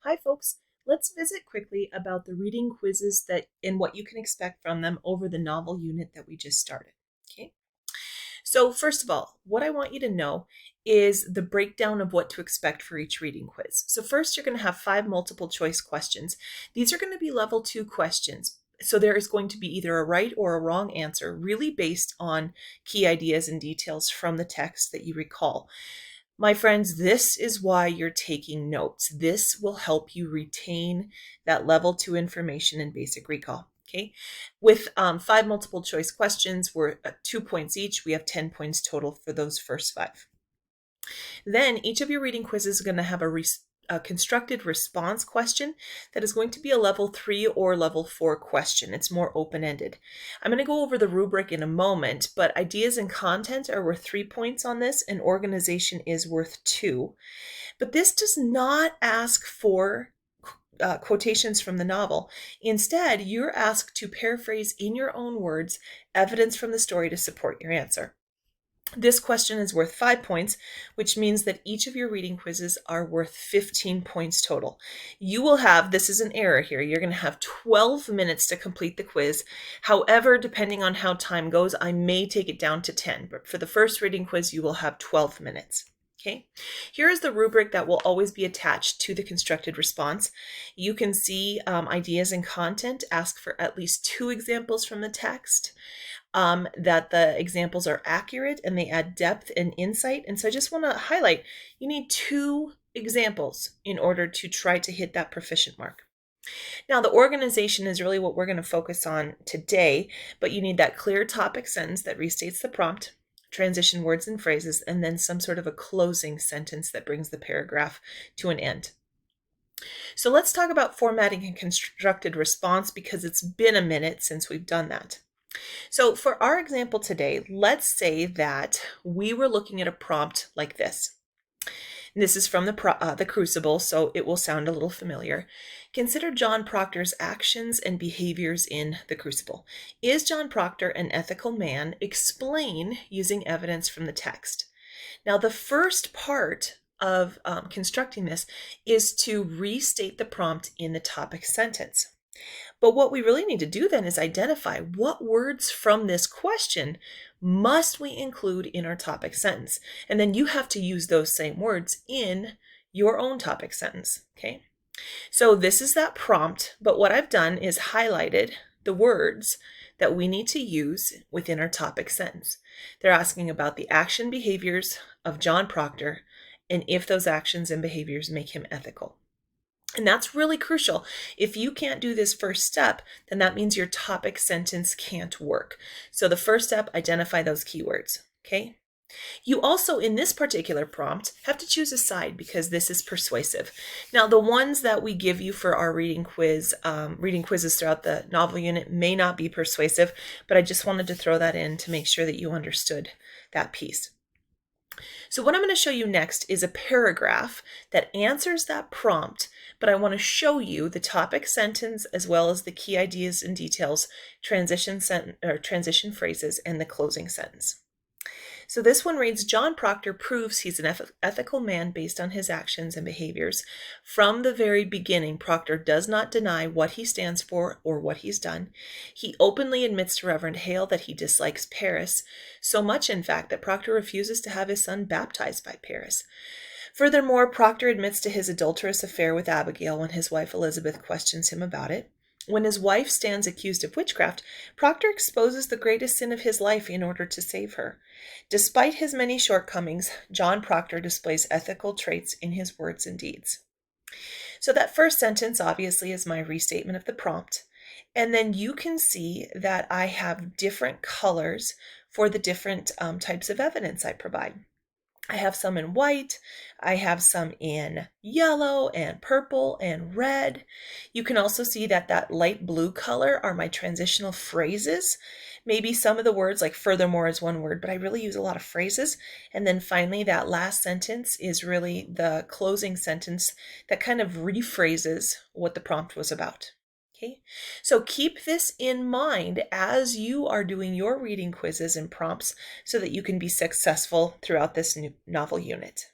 Hi folks, let's visit quickly about the reading quizzes and what you can expect from them over the novel unit that we just started. Okay, so first of all, what I want you to know is the breakdown of what to expect for each reading quiz. So first you're going to have 5 multiple choice questions. These are going to be level 2 questions. So there is going to be either a right or a wrong answer, really based on key ideas and details from the text that you recall. My friends, this is why you're taking notes. This will help you retain that level 2 information and basic recall. Okay, with 5 multiple choice questions, we're at 2 points each. We have 10 points total for those first 5. Then each of your reading quizzes is going to have a constructed response question that is going to be a level 3 or level 4 question. It's more open-ended. I'm going to go over the rubric in a moment, but ideas and content are worth 3 points on this, and organization is worth 2. But this does not ask for quotations from the novel. Instead, you're asked to paraphrase in your own words evidence from the story to support your answer. This question is worth 5 points, which means that each of your reading quizzes are worth 15 points total. You will have, this is an error here, you're going to have 12 minutes to complete the quiz. However, depending on how time goes, I may take it down to 10, but for the first reading quiz, you will have 12 minutes. Okay, here is the rubric that will always be attached to the constructed response. You can see ideas and content, ask for at least 2 examples from the text, that the examples are accurate and they add depth and insight. And so I just want to highlight, you need 2 examples in order to try to hit that proficient mark. Now, the organization is really what we're going to focus on today, but you need that clear topic sentence that restates the prompt, transition words and phrases, and then some sort of a closing sentence that brings the paragraph to an end. So let's talk about formatting and constructed response because it's been a minute since we've done that. So for our example today, let's say that we were looking at a prompt like this. And this is from the Crucible, so it will sound a little familiar. Consider John Proctor's actions and behaviors in the Crucible. Is John Proctor an ethical man? Explain using evidence from the text. Now, the first part of constructing this is to restate the prompt in the topic sentence. But what we really need to do then is identify what words from this question must we include in our topic sentence. And then you have to use those same words in your own topic sentence, okay? So this is that prompt, but what I've done is highlighted the words that we need to use within our topic sentence. They're asking about the action behaviors of John Proctor and if those actions and behaviors make him ethical. And that's really crucial. If you can't do this first step, then that means your topic sentence can't work. So the first step, identify those keywords, okay? You also, in this particular prompt, have to choose a side because this is persuasive. Now, the ones that we give you for our reading quizzes throughout the novel unit may not be persuasive, but I just wanted to throw that in to make sure that you understood that piece. So what I'm going to show you next is a paragraph that answers that prompt, but I want to show you the topic sentence as well as the key ideas and details, transition phrases, and the closing sentence. So this one reads, John Proctor proves he's an ethical man based on his actions and behaviors. From the very beginning, Proctor does not deny what he stands for or what he's done. He openly admits to Reverend Hale that he dislikes Paris, so much in fact that Proctor refuses to have his son baptized by Paris. Furthermore, Proctor admits to his adulterous affair with Abigail when his wife Elizabeth questions him about it. When his wife stands accused of witchcraft, Proctor exposes the greatest sin of his life in order to save her. Despite his many shortcomings, John Proctor displays ethical traits in his words and deeds. So that first sentence obviously is my restatement of the prompt. And then you can see that I have different colors for the different types of evidence I provide. I have some in white, I have some in yellow and purple and red. You can also see that that light blue color are my transitional phrases. Maybe some of the words like furthermore is one word, but I really use a lot of phrases. And then finally, that last sentence is really the closing sentence that kind of rephrases what the prompt was about. Okay, so keep this in mind as you are doing your reading quizzes and prompts so that you can be successful throughout this new novel unit.